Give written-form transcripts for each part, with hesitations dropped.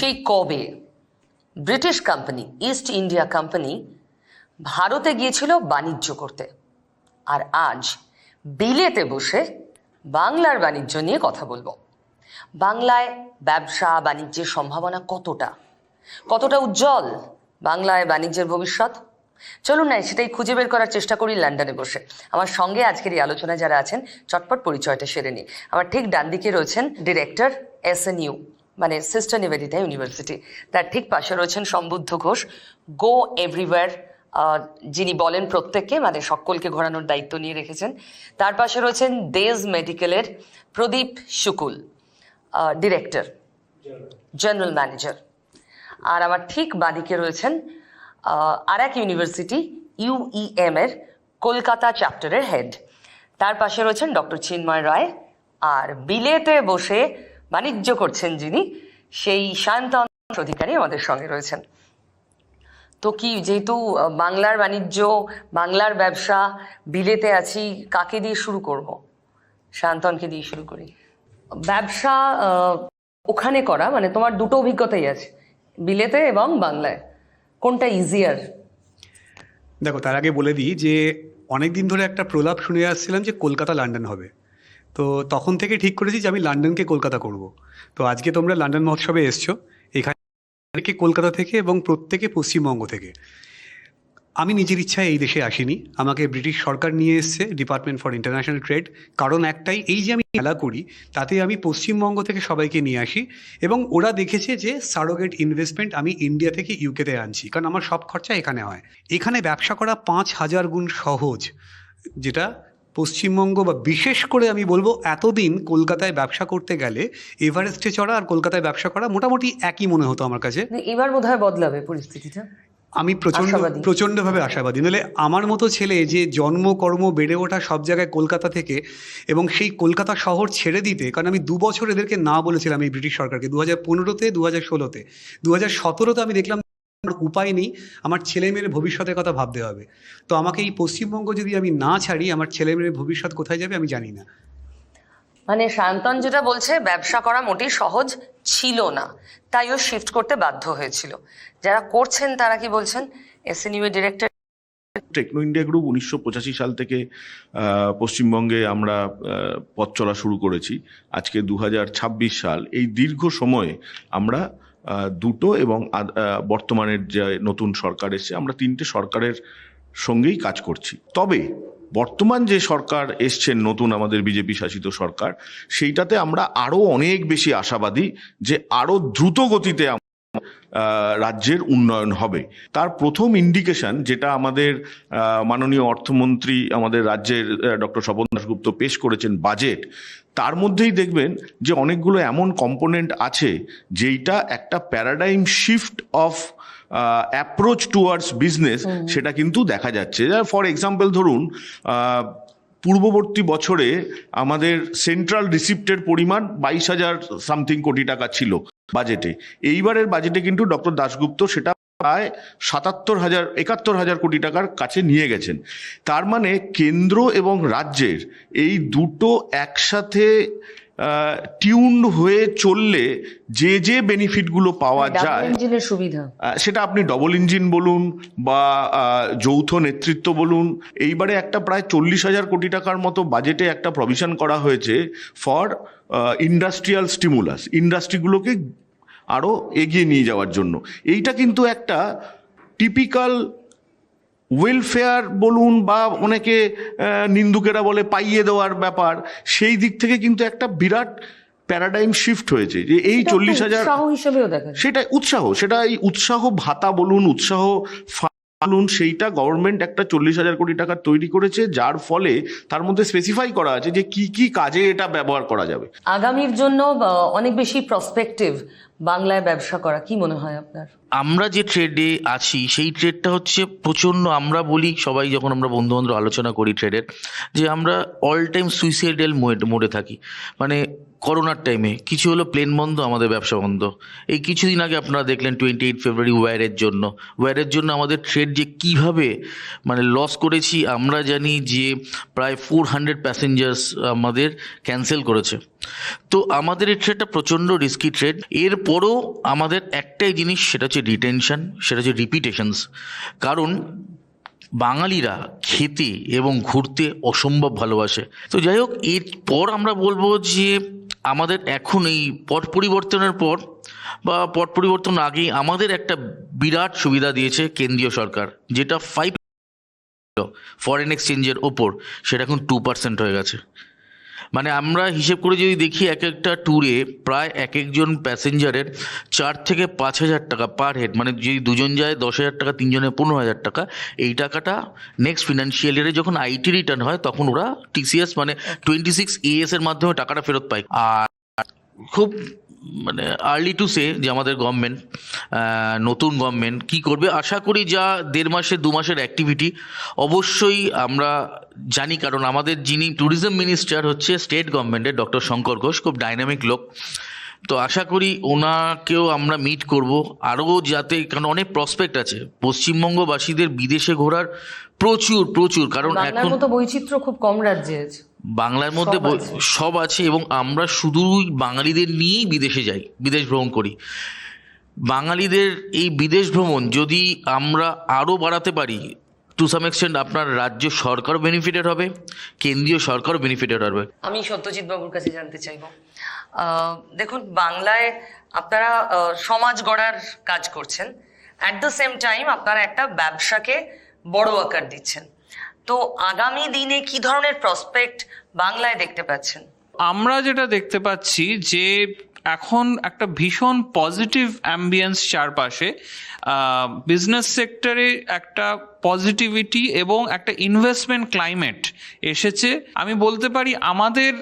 সেই কবে British company east India company ভারতে গিয়েছিল বাণিজ্য করতে, আর আজ বিলেতে বসে বাংলার বাণিজ্য নিয়ে কথা বলবো। বাংলায় ব্যবসা বাণিজ্যের সম্ভাবনা কতটা উজ্জ্বল বাংলায় বাণিজ্যের ভবিষ্যৎ? চলুন না সেটাই খুঁজে বের করার চেষ্টা করি লন্ডনে বসে। আমার সঙ্গে আজকের এই আলোচনায় যারা আছেন চটপট পরিচয়টা সেরে নিই। আমার ঠিক ডান দিকে রয়েছেন ডিরেক্টর SNU, মানে সিস্টার নিবেদিতা ইউনিভার্সিটি। তার ঠিক পাশে রয়েছেন সম্বুদ্ধ ঘোষ, গো এভরিওয়্যার, যিনি বলেন প্রত্যেককে, মানে সকলকে ঘোরানোর দায়িত্ব নিয়ে রেখেছেন। তার পাশে রয়েছেন দেজ মেডিকেলের প্রদীপ শুকুল, ডিরেক্টর, জেনারেল ম্যানেজার। আর আমার ঠিক বাঁদিকে রয়েছেন আর এক ইউনিভার্সিটি UEM এর কলকাতা চ্যাপ্টারের হেড। তার পাশে রয়েছেন ডক্টর চিন্ময় রায়। আর বিলেতে বসে বাণিজ্য করছেন যিনি, সেই সায়ন্তন অধিকারী আমাদের সঙ্গে রয়েছেন। তো কি, যেহেতু বাংলার বাণিজ্য, বাংলার ব্যবসা, বিলেতে আছি, কাকে দিয়ে শুরু করব? সায়ন্তনকে দিয়ে শুরু করি। ব্যবসা ওখানে করা, মানে তোমার দুটো অভিজ্ঞতাই আছে, বিলেতে এবং বাংলায়, কোনটা ইজিয়ার? দেখো, তার আগে বলে দিই যে অনেক দিন ধরে একটা প্রলাপ শুনে আসছিলাম যে কলকাতা লন্ডন হবে। তো তখন থেকে ঠিক করেছি যে আমি লন্ডনকে কলকাতা করব। তো আজকে তোমরা লন্ডন মহোৎসবে এসছো, এখানে কলকাতা থেকে এবং প্রত্যেকে পশ্চিমবঙ্গ থেকে। আমি নিজের ইচ্ছায় এই দেশে আসিনি, আমাকে ব্রিটিশ সরকার নিয়ে এসছে, ডিপার্টমেন্ট ফর ইন্টারন্যাশনাল ট্রেড। কারণ একটাই, এই যে আমি খেলা করি তাতে আমি পশ্চিমবঙ্গ থেকে সবাইকে নিয়ে আসি এবং ওরা দেখেছে যে সারোগেট ইনভেস্টমেন্ট আমি ইন্ডিয়া থেকে ইউকেতে আনছি, কারণ আমার সব খরচা এখানে হয়। এখানে ব্যবসা করা 5000 গুণ সহজ, যেটা পশ্চিমবঙ্গ বা বিশেষ করে আমি বলবো এতদিন কলকাতায় ব্যবসা করতে গেলে এভারেস্টে চড়া আর কলকাতায় ব্যবসা করা মোটামুটি একই মনে হতো আমার কাছে। এবার বোধহয় বদলাবে পরিস্থিতিটা, আমি প্রচণ্ডভাবে আশাবাদী। নাহলে আমার মতো ছেলে যে জন্মকর্ম বেড়ে ওঠা সব জায়গায় কলকাতা থেকে, এবং সেই কলকাতা শহর ছেড়ে দিতে, কারণ আমি 2 বছর এদেরকে না বলেছিলাম এই ব্রিটিশ সরকারকে, 2015-তে, 2016-তে, 2017-তে আমি দেখলাম আমার উপায় নেই, আমার ছেলে মেয়ের ভবিষ্যতের কথা ভাবতে হবে। তো আমাকে এই পশ্চিমবঙ্গ যদি আমি না ছাড়ি, আমার ছেলে মেয়ের ভবিষ্যৎ কোথায় যাবে আমি জানি না। মানে সায়ন্তন যেটা বলছে, ব্যবসা করা মোটেই সহজ ছিল না, তাই ও শিফট করতে বাধ্য হয়েছিল। যারা করছেন তারা কি বলছেন? SNU এর ডিরেক্টর। টেকনো ইন্ডিয়া গ্রুপ 1985 সাল থেকে পশ্চিমবঙ্গে আমরা পথ চলা শুরু করেছি। আজকে 2026 সাল। এই দীর্ঘ সময়ে আমরা দুটো এবং বর্তমানের যে নতুন সরকার এসেছে, আমরা 3টে সরকারের সঙ্গেই কাজ করছি। তবে বর্তমান যে সরকার এসছেন নতুন, আমাদের বিজেপি শাসিত সরকার, সেইটাতে আমরা আরো অনেক বেশি আশাবাদী যে আরো দ্রুত গতিতে রাজ্যের উন্নয়ন হবে। তার প্রথম ইন্ডিকেশন যেটা আমাদের মাননীয় অর্থমন্ত্রী আমাদের রাজ্যের ডক্টর স্বপন দাশগুপ্ত পেশ করেছেন, বাজেট, তার মধ্যেই দেখবেন যে অনেকগুলো এমন কম্পোনেন্ট আছে যেইটা একটা paradigm shift of approach towards business, সেটা কিন্তু দেখা যাচ্ছে। ফর এক্সাম্পল ধরুন, পূর্ববর্তী বছরে আমাদের সেন্ট্রাল রিসিপ্টের পরিমাণ 22,000 সামথিং কোটি টাকা ছিল বাজেটে। এইবারের বাজেটে কিন্তু ডক্টর দাশগুপ্ত সেটা প্রায় 71,000 কোটি টাকার কাছে নিয়ে গেছেন। তার মানে কেন্দ্র এবং রাজ্যের এই দুটো একসাথে টিউন হয়ে চললে যে যে বেনিফিটগুলো পাওয়া যায়, সুবিধা, সেটা আপনি ডবল ইঞ্জিন বলুন বা যৌথ নেতৃত্ব বলুন। এইবারে একটা প্রায় 40,000 কোটি টাকার মতো বাজেটে একটা প্রভিশন করা হয়েছে ফর ইন্ডাস্ট্রিয়াল স্টিমুলাস, ইন্ডাস্ট্রিগুলোকে আরো এগিয়ে নিয়ে যাওয়ার জন্য। এইটা কিন্তু একটা টিপিক্যাল ওয়েলফেয়ার বলুন বা অনেকে নিন্দুকেরা বলে পাইয়ে দেওয়ার ব্যাপার, সেই দিক থেকে কিন্তু একটা বিরাট প্যারাডাইম শিফট হয়েছে যে এই 40,000 সেটা উৎসাহ, সেটা এই উৎসাহ ভাতা বলুন, উৎসাহ বলুন, সেইটা গভর্নমেন্ট একটা 40,000 কোটি টাকা তৈরি করেছে, যার ফলে তার মধ্যে স্পেসিফাই করা আছে যে কি কি কাজে এটা ব্যবহার করা যাবে। আগামীর জন্য অনেক বেশি প্রসপেক্টিভ বাংলায় ব্যবসা করা, কি মনে হয় আপনার? আমরা যে ট্রেডে আছি সেই ট্রেডটা হচ্ছে প্রচণ্ড, আমরা বলি সবাই যখন আমরা বন্ধু বান্ধব আলোচনা করি ট্রেডের, যে আমরা অল টাইম সুইসাইডাল মোডে থাকি। মানে করোনার টাইমে কিছু হলো প্লেন বন্ধ, আমাদের ব্যবসা বন্ধ। এই কিছুদিন আগে আপনারা দেখলেন 28 ফেব্রুয়ারি ওয়্যারের জন্য আমাদের ট্রেড যে কিভাবে মানে লস করেছি আমরা জানি, যে প্রায় 400 প্যাসেঞ্জার্স আমাদের ক্যান্সেল করেছে। তো আমাদের এই ট্রেডটা প্রচণ্ড রিস্কি ট্রেড। এরপরও আমাদের একটাই জিনিস, সেটা হচ্ছে রিটেনশন, সেটা হচ্ছে রিপিটেশনস। কারণ বাঙালিরা খেতে এবং ঘুরতে অসম্ভব ভালোবাসে। তো যাই হোক, এরপর আমরা বলবো যে আমাদের এখন এই পট পরিবর্তনের পর বা পট পরিবর্তন আগেই আমাদের একটা বিরাট সুবিধা দিয়েছে কেন্দ্রীয় সরকার, যেটা 5 ফরেন এক্সচেঞ্জের ওপর, সেটা এখন 2% হয়ে গেছে। মানে আমরা হিসেব করে যদি দেখি, এক একটা ট্যুরে প্রায় এক একজন প্যাসেঞ্জারের 4 থেকে 5,000 টাকা পার হেড, মানে যদি দুজন যায় 10,000 টাকা, তিনজনে 15,000 টাকা। এই টাকাটা নেক্সট ফিনান্সিয়াল ইয়ারে যখন আইটি রিটার্ন হয় তখন ওরা টিসিএস মানে 26AS এর মাধ্যমে টাকাটা ফেরত পায়। আর খুব মানে আর্লি টু সে যে আমাদের গভর্নমেন্ট, নতুন গভর্নমেন্ট কী করবে। আশা করি যা 1.5 মাসে 2 মাসের অ্যাক্টিভিটি অবশ্যই আমরা জানি, কারণ আমাদের যিনি ট্যুরিজম মিনিস্টার হচ্ছে স্টেট গভর্নমেন্টের ডক্টর শঙ্কর ঘোষ, খুব ডাইনামিক লোক। তো আশা করি ওনাকেও আমরা মিট করব আরও, যাতে, কারণ অনেক প্রসপেক্ট আছে পশ্চিমবঙ্গবাসীদের বিদেশে ঘোরার প্রচুর। কারণ বাংলার এখন মতো বৈচিত্র্য খুব কম রাজ্যে আছে। বাংলার মধ্যে সব আছে, এবং আমরা শুধুই বাঙালিদের নিয়েই বিদেশে যাই, বিদেশ ভ্রমণ করি। বাঙালিদের এই বিদেশ ভ্রমণ যদি আমরা আরও বাড়াতে পারি, টু সাম এক্সটেন্ট আপনার রাজ্য সরকারও বেনিফিটেড হবে, কেন্দ্রীয় সরকারও বেনিফিটেড হবে। আমি সত্যজিৎ বাবুর কাছে জানতে চাইবো, দেখুন বাংলায় আপনারা সমাজ গড়ার কাজ করছেন, অ্যাট দ্য সেম টাইম আপনারা একটা ব্যবসাকে বড় আকার দিচ্ছেন। তো আগামী দিনে কি ধরনের প্রসপেক্ট বাংলায় দেখতে পাচ্ছেন? আমরা যেটা দেখতে পাচ্ছি যে এখন একটা ভীষণ পজিটিভ অ্যাম্বিয়েন্স চারপাশে, বিজনেস সেক্টরে একটা পজিটিভিটি এবং একটা ইনভেস্টমেন্ট ক্লাইমেট এসেছে। আমি বলতে পারি আমাদের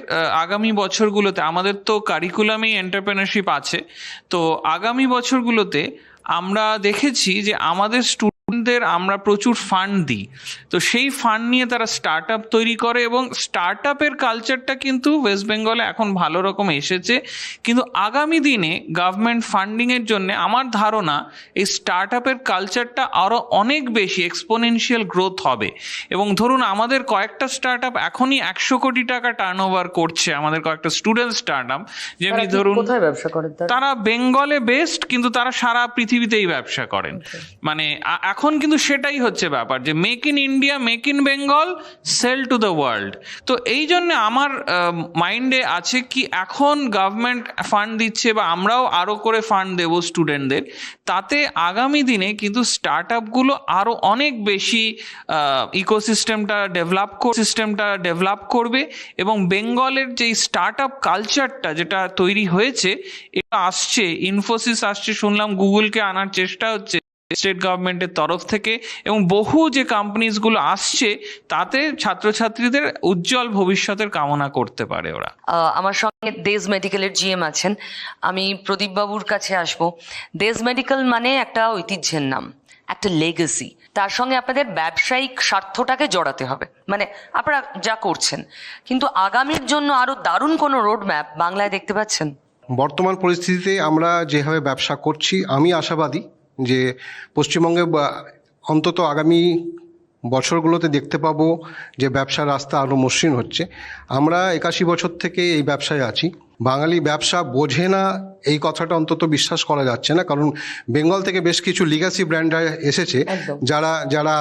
আগামী বছরগুলোতে, আমাদের তো কারিকুলামেই এন্টারপ্রেনারশিপ আছে, তো আগামী বছরগুলোতে আমরা দেখেছি যে আমাদের স্টুডেন্টদের আমরা প্রচুর ফান্ড দিই, তো সেই ফান্ড নিয়ে তারা স্টার্ট আপ তৈরি করে, এবং স্টার্ট আপের কালচারটা কিন্তু ওয়েস্ট বেঙ্গলে এখন ভালো রকম এসেছে। কিন্তু আগামী দিনে গভর্নমেন্ট ফান্ডিংয়ের জন্য আমার ধারণা এই স্টার্ট আপের কালচারটা আরও অনেক বেশি এক্সপোনেনশিয়াল গ্রোথ হবে। এবং ধরুন আমাদের কয়েকটা স্টার্ট আপ এখনই 100 কোটি টাকা টার্নওভার করছে, আমাদের কয়েকটা স্টুডেন্ট স্টার্ট আপ, যেমনি ধরুন কোথায় ব্যবসা করেন তারা বেঙ্গলে বেস্ট, কিন্তু তারা সারা পৃথিবীতেই ব্যবসা করেন। মানে এখন কিন্তু সেটাই হচ্ছে ব্যাপার, যে make in India, make in Bengal, sell to the world. তো এই জন্য আমার মাইন্ডে আছে কি এখন গভর্নমেন্ট ফান্ড দিচ্ছে বা আমরাও আরও করে ফান্ড দেবো স্টুডেন্টদের, তাতে আগামী দিনে কিন্তু স্টার্ট আপগুলো আরও অনেক বেশি ইকোসিস্টেমটা ডেভেলপ করবে, এবং বেঙ্গলের যেই স্টার্ট আপ কালচারটা যেটা তৈরি হয়েছে, এটা আসছে, ইনফোসিস আসছে শুনলাম, গুগলকে আনার চেষ্টা হচ্ছে স্টেট গভর্নমেন্টের তরফ থেকে, এবং বহু যে কোম্পানিজগুলো আসছে তাতে ছাত্রছাত্রীদের উজ্জ্বল ভবিষ্যতের কামনা করতে পারে ওরা। আমার সঙ্গে দেজ মেডিকেলের জিএম আছেন, আমি প্রদীপ বাবুর কাছে আসবো। দেজ মেডিকেল মানে একটা ঐতিহ্যের নাম, একটা লেগেসি, তার সঙ্গে আপনাদের ব্যবসায়িক স্বার্থটাকে জড়াতে হবে, মানে আপনারা যা করছেন। কিন্তু আগামীর জন্য আরো দারুণ কোনো রোড ম্যাপ বাংলায় দেখতে পাচ্ছেন? বর্তমান পরিস্থিতিতে আমরা যেভাবে ব্যবসা করছি, আমি আশাবাদী যে পশ্চিমবঙ্গে অন্তত আগামী বছরগুলোতে দেখতে পাবো যে ব্যবসার রাস্তা আরও মসৃণ হচ্ছে। আমরা 81 বছর থেকে এই ব্যবসায় আছি, বাঙালি ব্যবসা বোঝে না এই কথাটা অন্তত বিশ্বাস করা যাচ্ছে না, কারণ বেঙ্গল থেকে বেশ কিছু লিগ্যাসি ব্র্যান্ড এসেছে যারা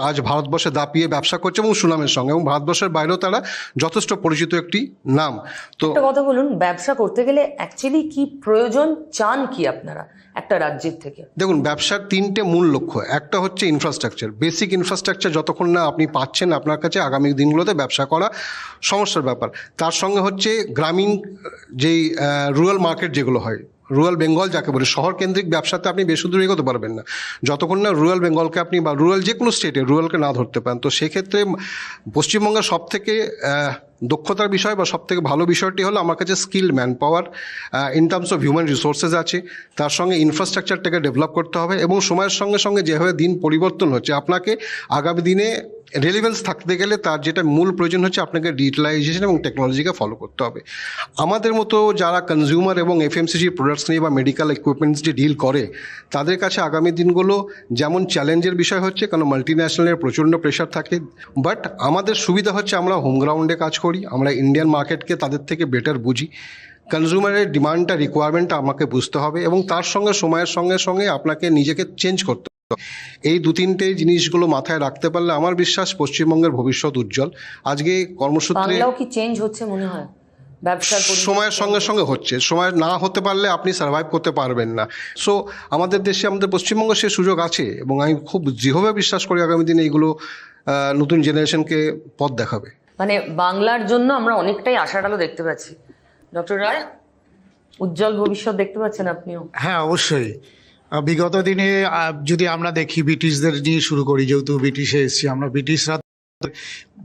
আজ ভারতবর্ষে দাপিয়ে ব্যবসা করছে এবং সুনামের সঙ্গে, এবং ভারতবর্ষের বাইরেও তারা যথেষ্ট পরিচিত একটি নাম। তো একটা কথা বলুন, ব্যবসা করতে গেলে অ্যাকচুয়ালি কি প্রয়োজন, চান কি আপনারা একটা রাজ্যের থেকে? দেখুন, ব্যবসার 3টে মূল লক্ষ্য। একটা হচ্ছে ইনফ্রাস্ট্রাকচার, বেসিক ইনফ্রাস্ট্রাকচার যতক্ষণ না আপনি পাচ্ছেন আপনার কাছে আগামী দিনগুলোতে ব্যবসা করা সমস্যার ব্যাপার। তার সঙ্গে হচ্ছে গ্রামীণ যেই রুরাল মার্কেট যেগুলো হয়, রুরাল বেঙ্গল যাকে বলে, শহর কেন্দ্রিক ব্যবসাতে আপনি বেশি দূর এগোতে পারবেন না যতক্ষণ না রুরাল বেঙ্গলকে আপনি, বা রুরাল যে কোনো স্টেটে রুরালকে না ধরতে পারেন। তো সেক্ষেত্রে পশ্চিমবঙ্গের সব থেকে দক্ষতার বিষয় বা সবথেকে ভালো বিষয়টি হলো আমার কাছে skill man power in terms of human resources আছে, তার সঙ্গে ইনফ্রাস্ট্রাকচারটাকে ডেভেলপ করতে হবে এবং সময়ের সঙ্গে সঙ্গে যেভাবে দিন পরিবর্তন হচ্ছে আপনাকে আগামী দিনে রেলিভেন্স থাকতে গেলে তার যেটা মূল প্রয়োজন হচ্ছে আপনাকে ডিজিটালাইজেশন এবং টেকনোলজিকে ফলো করতে হবে। আমাদের মতো যারা কনজিউমার এবং এফএমসিজি প্রোডাক্টস নিয়ে বা মেডিকেল ইকুইপমেন্টস দিয়ে ডিল করে তাদের কাছে আগামী দিনগুলো যেমন চ্যালেঞ্জের বিষয় হচ্ছে, কারণ মাল্টিন্যাশনালের প্রচণ্ড প্রেশার থাকে, বাট আমাদের সুবিধা হচ্ছে আমরা হোম গ্রাউন্ডে কাজ করি, আমরা ইন্ডিয়ান মার্কেটকে তাদের থেকে বেটার বুঝি, কনজিউমারের ডিমান্ডটা রিকোয়ারমেন্টটা আমাকে বুঝতে হবে এবং তার সঙ্গে সময়ের সঙ্গে সঙ্গে আপনাকে নিজেকে চেঞ্জ করতে হবে। এই 2-3টে জিনিসগুলো মাথায় রাখতে পারলে আমার বিশ্বাস পশ্চিমবঙ্গের ভবিষ্যৎ উজ্জ্বল। আজকে কর্মসূত্রে বাংলাও কি চেঞ্জ হচ্ছে মনে হয় ব্যবসার পরিবেশ? সময়ের সঙ্গে সঙ্গে হচ্ছে, সময় না হতে পারলে আপনি সার্ভাইভ করতে পারবেন না। সো আমাদের দেশে, আমাদের পশ্চিমবঙ্গে সে সুযোগ আছে এবং আমি খুব দৃঢ়ভাবে বিশ্বাস করি আগামী দিনে এইগুলো নতুন জেনারেশনকে পথ দেখাবে। মানে বাংলার জন্য আমরা অনেকটাই আশার আলো দেখতে পাচ্ছি। ডক্টর রায়, উজ্জ্বল ভবিষ্যৎ দেখতে পাচ্ছেন আপনিও? হ্যাঁ, অবশ্যই। বিগত দিনে যদি আমরা দেখি, ব্রিটিশদের নিয়ে শুরু করি, যেহেতু ব্রিটিশে এসেছি আমরা, ব্রিটিশরা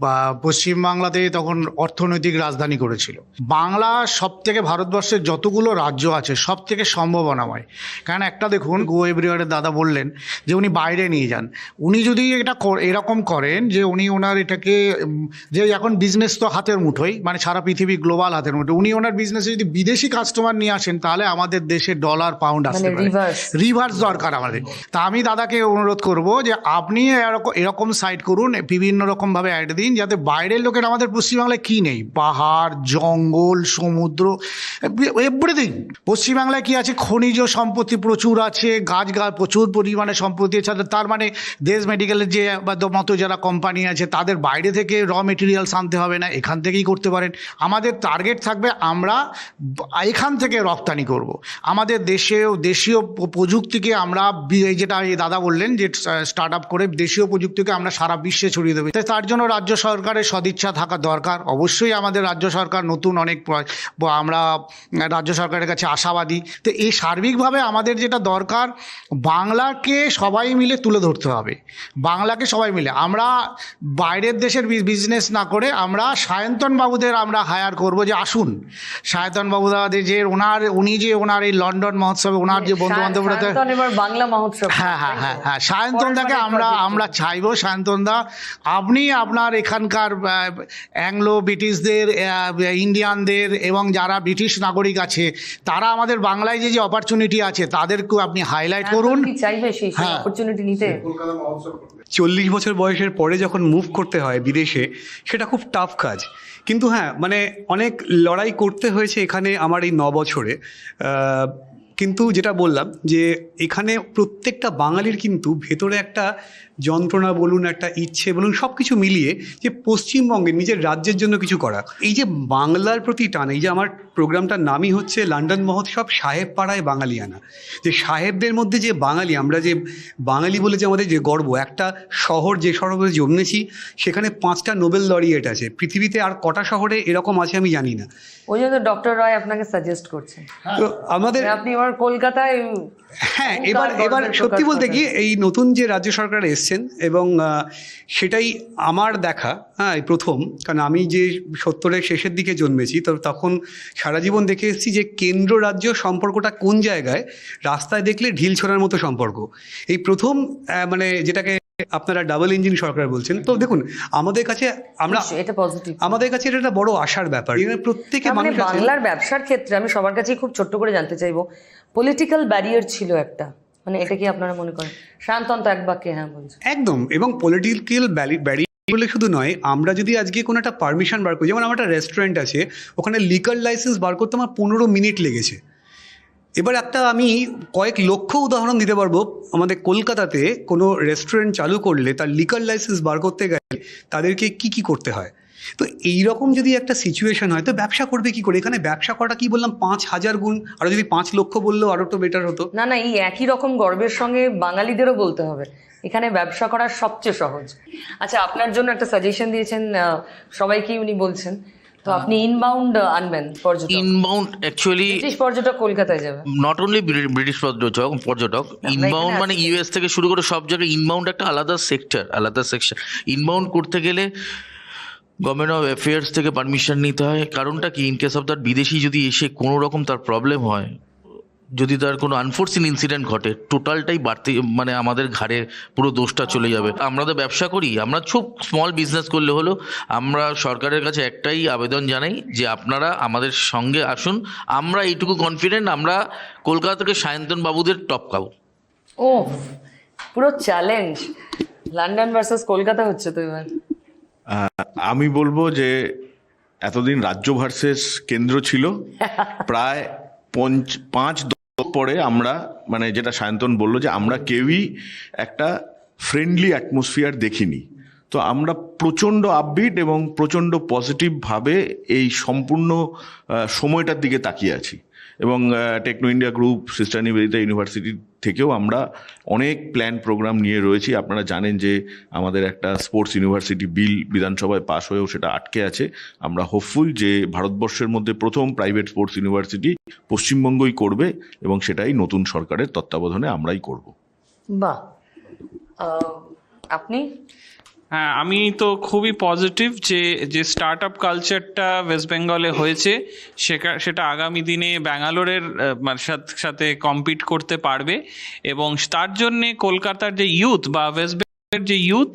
বা পশ্চিমবাংলাতে তখন অর্থনৈতিক রাজধানী করেছিল। বাংলা সব থেকে ভারতবর্ষের যতগুলো রাজ্য আছে সব থেকে সম্ভাবনাময়। কারণ একটা দেখুন, গো এভরিওয়ারের দাদা বললেন যে উনি বাইরে নিয়ে যান, উনি যদি এটা এরকম করেন যে উনি ওনার এটাকে, যে এখন বিজনেস তো হাতের মুঠোই, মানে সারা পৃথিবী গ্লোবাল হাতের মুঠোই, উনি ওনার বিজনেসে যদি বিদেশি কাস্টমার নিয়ে আসেন তাহলে আমাদের দেশে ডলার পাউন্ড আসতে পারে, রিভার্স দরকার আমাদের। তা আমি দাদাকে অনুরোধ করব যে আপনি এরকম সাইট করুন, বিভিন্ন রকমভাবে অ্যাড দিন, যাতে বাইরের লোকের আমাদের পশ্চিমবাংলায় কি নেই, পাহাড়, জঙ্গল, সমুদ্র, এভরিথিং। পশ্চিমবাংলায় কি আছে, খনিজ সম্পত্তি প্রচুর আছে, গাছ প্রচুর পরিমাণে সম্পত্তি আছে। তার মানে দেশ মেডিকেলের যে মতো যারা কোম্পানি আছে তাদের বাইরে থেকে র মেটেরিয়ালস আনতে হবে না, এখান থেকেই করতে পারেন। আমাদের টার্গেট থাকবে আমরা এখান থেকে রপ্তানি করব, আমাদের দেশীয় প্রযুক্তিকে আমরা, যেটা দাদা বললেন যে স্টার্ট আপ করে দেশীয় প্রযুক্তিকে আমরা সারা বিশ্বে ছড়িয়ে দেবো। তার জন্য রাজ্য সরকারের সদিচ্ছা থাকা দরকার। অবশ্যই আমাদের রাজ্য সরকার নতুন অনেক, আমরা রাজ্য সরকারের কাছে আশাবাদী। তো এই সার্বিকভাবে আমাদের যেটা দরকার, বাংলাকে সবাই মিলে তুলে ধরতে হবে, বাংলাকে সবাই মিলে। আমরা বাইরের দেশের বিজনেস না করে আমরা সায়ন্তন বাবুদের আমরা হায়ার করব, যে আসুন সায়ন্তন বাবুদের, যে উনি যে ওনার এই লন্ডন মহোৎসবে ওনার যে বন্ধু বান্ধবরা, বাংলা মহোৎসব, হ্যাঁ সায়ন্তনদাকে আমরা চাইবো, সায়ন্তনদা আপনি আপনার এখানকার অ্যাংলো ব্রিটিশদের, ইন্ডিয়ানদের এবং যারা ব্রিটিশ নাগরিক আছে তারা আমাদের বাংলায় যে অপরচুনিটি আছে তাদেরকেও আপনি হাইলাইট করুন। চাইবে সেই অপরচুনিটি নিতে। 40 বছর বয়সের পরে যখন মুভ করতে হয় বিদেশে, সেটা খুব টাফ কাজ। কিন্তু হ্যাঁ, মানে অনেক লড়াই করতে হয়েছে এখানে আমার এই 9 বছরে। কিন্তু যেটা বললাম যে এখানে প্রত্যেকটা বাঙালির কিন্তু ভেতরে একটা যন্ত্রণা বলুন, একটা ইচ্ছে বলুন, সব কিছু মিলিয়ে যে পশ্চিমবঙ্গের নিজের রাজ্যের জন্য কিছু করা। এই যে বাংলার প্রতি টান, এই যে আমার প্রোগ্রামটার নামই হচ্ছে লন্ডন মহোৎসব সাহেব পাড়ায় বাঙালিয়ানা, যে সাহেবদের মধ্যে যে বাঙালি, আমরা যে বাঙালি বলে যে আমাদের যে গর্ব, একটা শহর যে শহরে জন্মেছি সেখানে 5টা নোবেল লরিয়েট আছে, পৃথিবীতে আর কটা শহরে এরকম আছে আমি জানি না। ওই জন্য ডক্টর রায় আপনাকে সাজেস্ট করছেন। তো আমাদের, আপনি এবার কলকাতায়, হ্যাঁ এবার সত্যি বলতে কি এই নতুন যে রাজ্য সরকার এসছেন এবং সেটাই আমার দেখা, হ্যাঁ এই প্রথম। কারণ আমি যে 70-এর শেষের দিকে জন্মেছি, তো তখন সারা জীবন দেখে এসেছি যে কেন্দ্র রাজ্য সম্পর্কটা কোন জায়গায়, রাস্তায় দেখলে ঢিল ছোড়ার মতো সম্পর্ক। এই প্রথম, মানে যেটাকে আপনারা ডাবল ইঞ্জিন সরকার বলছেন। তো দেখুন আমাদের কাছে, এটা পজিটিভ, আমাদের কাছে এটা একটা বড় আশার ব্যাপার। প্রত্যেকে মানুষ বাংলার ব্যবসার ক্ষেত্রে আমি সবার কাছেই খুব ছোট্ট করে জানতে চাইবো, পলিটিক্যাল ব্যারিয়ার ছিল একটা, মানে এটা কি আপনারা মনে করেন? শান্তন তো এক বাক্যে হ্যাঁ বলছে। একদম, এবং পলিটিক্যাল ব্যারিয়ার বলে শুধু নয়, আমরা যদি আজকে কোনো একটা পারমিশন বার করি, যেমন আমার একটা রেস্টুরেন্ট আছে, ওখানে লিকার লাইসেন্স বার করতে আমার 15 মিনিট লেগেছে। এবার একটা আমি কয়েক লক্ষ উদাহরণ দিতে পারবো, আমাদের কলকাতাতে কোনো রেস্টুরেন্ট চালু করলে তার লিকার লাইসেন্স বার করতে গেলে তাদেরকে কি করতে হয়। তো এইরকম যদি একটা সিচুয়েশন হয় তো ব্যবসা করবে কি করে? এখানে ব্যবসা করাটা কি বললাম 5000 গুণ, আরো যদি 5 লক্ষ বললেও আরো তো বেটার হতো। না এই একই রকম গর্বের সঙ্গে বাঙালিদেরও বলতে হবে এখানে ব্যবসা করা সবচেয়ে সহজ। আচ্ছা, আপনার জন্য একটা সাজেশন দিয়েছেন সবাইকেই উনি বলছেন, তো আপনি ইনবাউন্ড আনবেন পর্যটক। ইনবাউন্ড অ্যাকচুয়ালি ব্রিটিশ পর্যটক কলকাতায় যাবে, নট অনলি ব্রিটিশ পর্যটক, ইনবাউন্ড মানে ইউএস থেকে শুরু করে সব জায়গায় ইনবাউন্ড একটা আলাদা সেকশন। ইনবাউন্ড করতে গেলে গভর্নমেন্ট অফ অ্যাফেয়ার্স থেকে পারমিশন নিতে হয়। কারণটা কি, ইন কেস অফ দ্যাট বিদেশি যদি এসে কোনো রকম তার প্রবলেম হয়, যদি তার কোনো আনফোর্সিন ইনসিডেন্ট ঘটে, টোটালটাই বাড়তি মানে আমাদের ঘাড়ে পুরো দোষটা চলে যাবে। আমরা তো ব্যবসা করি, আমরা খুব স্মল বিজনেস করলে হলো, আমরা সরকারের কাছে একটাই আবেদন জানাই যে আপনারা আমাদের সঙ্গে আসুন। আমরা এইটুকু কনফিডেন্ট, আমরা কলকাতা থেকে সায়ন্তন বাবুদের টপকাবো। ও পুরো চ্যালেঞ্জ, লন্ডন ভার্সেস কলকাতা হচ্ছে তো এবার। আমি বলবো যে এতদিন রাজ্য ভার্সেস কেন্দ্র ছিল, প্রায় 5 দশক পরে আমরা, মানে যেটা সায়ন্তন বললো যে আমরা কেউই একটা ফ্রেন্ডলি অ্যাটমসফিয়ার দেখিনি। তো আমরা প্রচণ্ড আপবিট এবং প্রচণ্ড পজিটিভভাবে এই সম্পূর্ণ সময়টার দিকে তাকিয়ে আছি। এবং Techno India group, sister Nivedita university থেকেও আমরা অনেক প্ল্যান প্রোগ্রাম নিয়ে রয়েছি। আপনারা জানেন যে আমাদের একটা স্পোর্টস ইউনিভার্সিটি বিল বিধানসভায় পাশ হয়েও সেটা আটকে আছে। আমরা হোপফুল যে ভারতবর্ষের মধ্যে প্রথম প্রাইভেট স্পোর্টস ইউনিভার্সিটি পশ্চিমবঙ্গই করবে এবং সেটাই নতুন সরকারের তত্ত্বাবধানে আমরাই করব। বাহ, আপনি? হ্যাঁ, আমি তো খুবই পজিটিভ যে স্টার্ট আপ কালচারটা ওয়েস্ট বেঙ্গলে হয়েছে সেটা আগামী দিনে ব্যাঙ্গালোরের সাথে কম্পিট করতে পারবে। এবং তার জন্যে কলকাতার যে ইউথ বা ওয়েস্ট বেঙ্গলের যে ইউথ,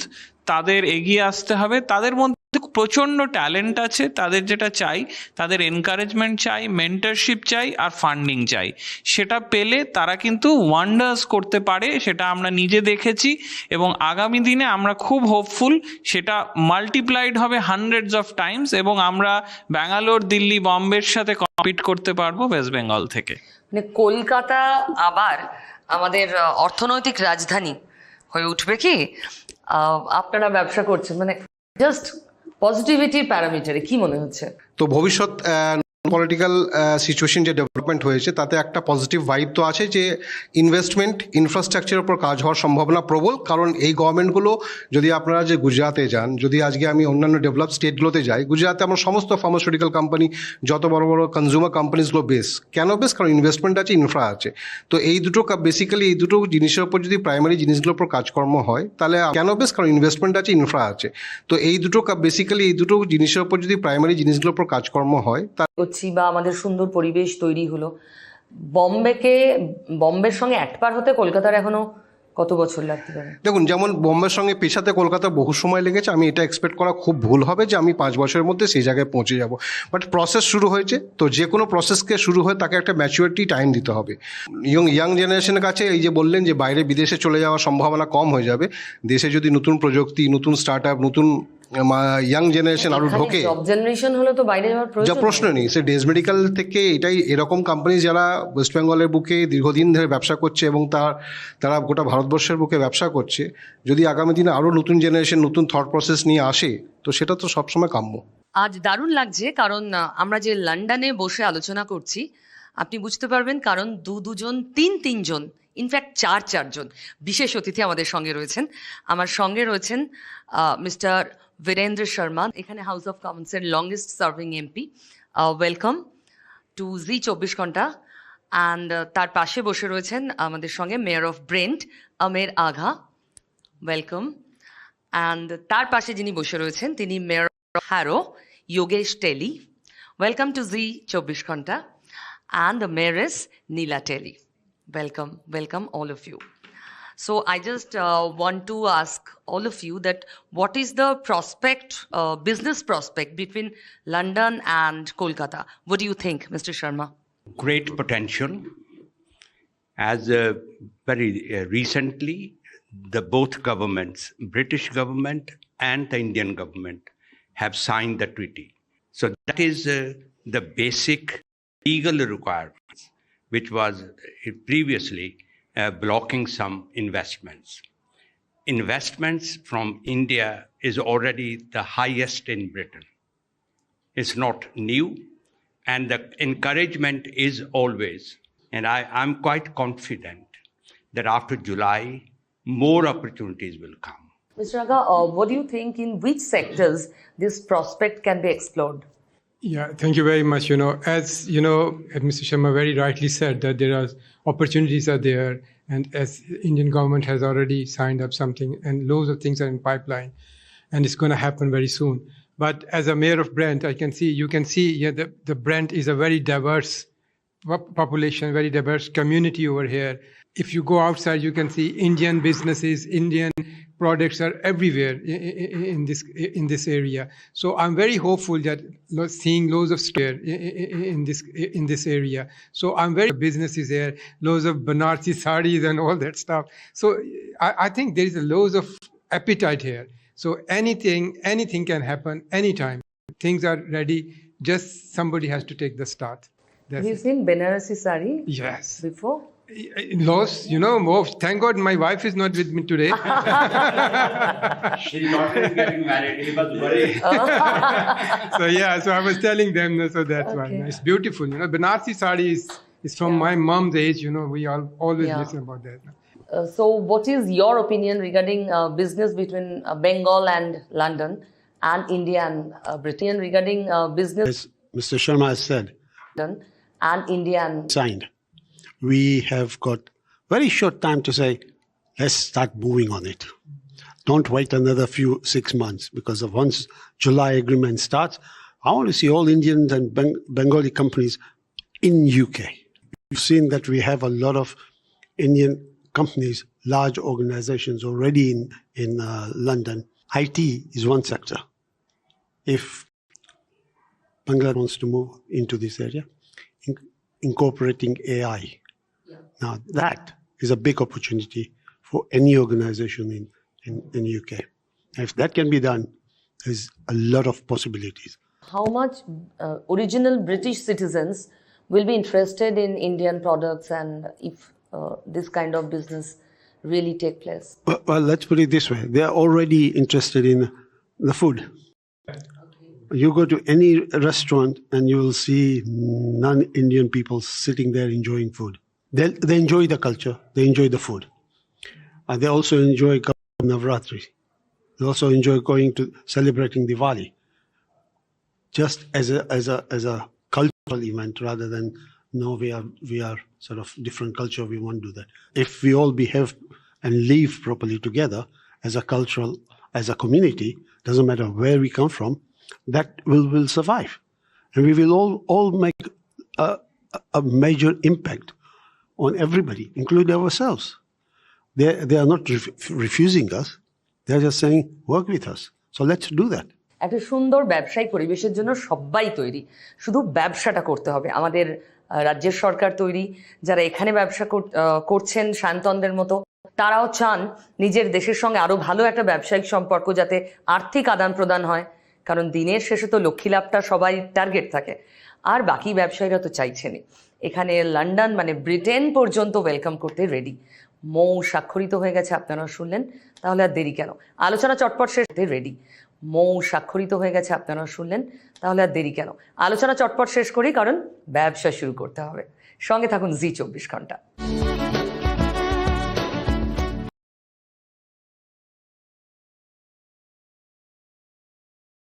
তাদের এগিয়ে আসতে হবে। তাদের মধ্যে প্রচণ্ড ট্যালেন্ট আছে, তাদের যেটা চাই, তাদের এনকারেজমেন্ট চাই, মেন্টরশিপ চাই আর ফান্ডিং চাই। সেটা পেলে তারা কিন্তু ওয়ান্ডার্স করতে পারে, সেটা আমরা নিজে দেখেছি। এবং আগামী দিনে আমরা খুব হোপফুল সেটা মাল্টিপ্লাইড হবে হান্ড্রেডস অফ টাইমস, এবং আমরা ব্যাঙ্গালোর, দিল্লি, বম্বের সাথে কম্পিট করতে পারবো ওয়েস্ট বেঙ্গল থেকে। মানে কলকাতা আবার আমাদের অর্থনৈতিক রাজধানী হয়ে উঠবে কি? আপনারা ব্যবসা করছেন, মানে জাস্ট পজিটিভিটি প্যারামিটারে কি মনে হচ্ছে? তো ভবিষ্যৎ পলিটিক্যাল সিচুয়েশন যে ডেভেলপমেন্ট হয়েছে তাতে একটা পজিটিভ ভাইব তো আছে যে ইনভেস্টমেন্ট ইনফ্রাস্ট্রাকচারের উপর কাজ হওয়ার সম্ভাবনা প্রবল। কারণ এই গভর্নমেন্টগুলো, যদি আপনারা যে গুজরাটে যান, যদি আজকে আমি অন্যান্য ডেভেলপ স্টেটগুলোতে যাই, গুজরাটে আমার সমস্ত ফার্মাসিউটিক্যাল কোম্পানি, যত বড় বড় কনজিউমার কোম্পানিসগুলো বেস। কেন বেস? কারণ ইনভেস্টমেন্ট আছে, ইনফ্রা আছে। তো এই দুটো বেসিক্যালি এই দুটো জিনিসের উপর যদি প্রাইমারি জিনিসগুলোর উপর কাজকর্ম হয় তাহলে কেন বেস? কারণ ইনভেস্টমেন্ট আছে, ইনফ্রা আছে। তো এই দুটো বেসিক্যালি এই দুটো জিনিসের উপর যদি প্রাইমারি জিনিসগুলোর উপর কাজকর্ম হয় করছি বা আমাদের সুন্দর পরিবেশ তৈরি হলো, বম্বের সঙ্গে একবার হতে কলকাতার এখনো কত বছর লাগতে পারে? দেখুন, যেমন বোম্বের সঙ্গে পেছাতে কলকাতা বহু সময় লেগেছে। আমি এটা এক্সপেক্ট করা খুব ভুল হবে যে আমি 5 বছরের মধ্যে সেই জায়গায় পৌঁছে যাব। বাট প্রসেস শুরু হয়েছে, তো যে কোনো প্রসেসকে শুরু হয়ে তাকে একটা ম্যাচুরিটি টাইম দিতে হবে। ইয়াং জেনারেশনের কাছে এই যে বললেন যে বাইরে বিদেশে চলে যাওয়ার সম্ভাবনা কম হয়ে যাবে, দেশে যদি নতুন প্রযুক্তি, নতুন স্টার্ট আপ, নতুন ইয়াং জেনারেশন আরো ঢোকে, জব জেনারেশন হলে তো বাইরে যাওয়ার যা প্রশ্ন নেই। সে ডেজ মেডিকেল থেকে এরকম কোম্পানি যারা ওয়েস্ট বেঙ্গলের বুকে দীর্ঘদিন ধরে ব্যবসা করছে এবং তারা গোটা ভারতবর্ষের বুকে ব্যবসা করছে, যদি আগামী দিনে আরও নতুন জেনারেশন নতুন থট প্রসেস নিয়ে আসে তো সেটা তো সবসময় কাম্য। আজ দারুণ লাগছে, কারণ আমরা যে লন্ডনে বসে আলোচনা করছি, আপনি বুঝতে পারবেন, কারণ দুজন তিনজন, ইনফ্যাক্ট চারজন বিশেষ অতিথি আমাদের সঙ্গে রয়েছেন। আমার সঙ্গে রয়েছেন মিস্টার বীরেন্দ্র শর্মা, এখানে হাউস অফ কমন্সের longest serving MP. Welcome to Zee 24 Ghanta. And তার পাশে বসে রয়েছেন আমাদের সঙ্গে মেয়র অফ ব্রেন্ট, আমের আঘা। ওয়েলকাম। অ্যান্ড তার পাশে যিনি বসে রয়েছেন তিনি mayor of harrow, Yogesh tele. Welcome to Zee 24 ঘন্টা। And the mayoress, Neela Telly. Welcome all of you. So I just want to ask all of you that what is the prospect, business prospect between London and Kolkata? What do you think, Mr. Sharma? Great potential. As very recently, both governments, British government and the Indian government, have signed the treaty. So that is the basic legal requirements, which was previously blocking some investments. Investments from India is already the highest in Britain. It's not new, and the encouragement is always, and I'm quite confident that after July, more opportunities will come. Mr. Agha, what do you think, in which sectors this prospect can be explored? Yeah, thank you very much. As Mr. Sharma very rightly said, that there are opportunities are there, and as Indian government has already signed up something, and loads of things are in pipeline, and it's going to happen very soon. But as a mayor of Brent, you can see yeah, the Brent is a very diverse population, very diverse community over here. If you go outside, you can see Indian businesses, Indian products are everywhere in this area. So I'm very hopeful that seeing loads of store in this area. So I'm very businesses here, loads of Banarsi sarees and all that stuff. So I think there is a loads of appetite here. So anything can happen anytime. Things are ready. Just somebody has to take the start. Have you seen Banarasi sari? Yes. Before? Lost, thank God my wife is not with me today. His daughter is getting married. He was worried. So I was telling them, so that's why. Okay. It's beautiful. Banarsi sari is from my mom's age. We all always Yeah. listen about that. So what is your opinion regarding business between Bengal and London and India and Britain regarding business As Mr. Sharma has said, London and India and signed. We have got very short time to say, let's start moving on it. Don't wait another 6 months, because once July agreement starts, I want to see all Indians and Bengali companies in UK. You've seen that we have a lot of Indian companies, large organizations already in London. IT is one sector. If Bangladesh wants to move into this area, incorporating AI. Now that is a big opportunity for any organization in UK. If that can be done, there's a lot of possibilities. how much original British citizens will be interested in Indian products and if this kind of business really take place? Well, let's put it this way. They're already interested in the food. You go to any restaurant and you will see non-Indian people sitting there enjoying food. They enjoy the culture. They enjoy the food. And they also enjoy Navratri. They also enjoy going to celebrating Diwali. Just as a cultural event, rather than we are sort of different culture. We won't do that. If we all behave and live properly together as a community, doesn't matter where we come from, that will survive, and we will all make a major impact on everybody, including ourselves. They are not refusing us. They are just saying, work with us. So let's do that. একটা সুন্দর ব্যবসায়িক পরিবেশের জন্য সবাই তৈরি, শুধু ব্যবসাটা করতে হবে। আমাদের রাজ্যের সরকার তৈরি, যারা এখানে ব্যবসা করছেন শান্তনদের মতো, তারাও চান নিজের দেশের সঙ্গে আরো ভালো একটা ব্যবসায়িক সম্পর্ক, যাতে আর্থিক আদান প্রদান হয়, কারণ দিনের শেষে তো লক্ষ্মী লাভটা সবাই টার্গেট থাকে। আর বাকি ব্যবসায়ীরা তো চাইছেনই। এখানে লন্ডন মানে ব্রিটেন পর্যন্ত ওয়েলকাম করতে রেডি। মৌ স্বাক্ষরিত হয়ে গেছে, আপনারা শুনলেন, তাহলে আর দেরি কেন? আলোচনা চটপট শেষ হতে রেডি। মৌ স্বাক্ষরিত হয়ে গেছে, আপনারা শুনলেন, তাহলে আর দেরি কেন? আলোচনা চটপট শেষ করি, কারণ ব্যবসা শুরু করতে হবে। সঙ্গে থাকুন জি 24 ঘন্টা।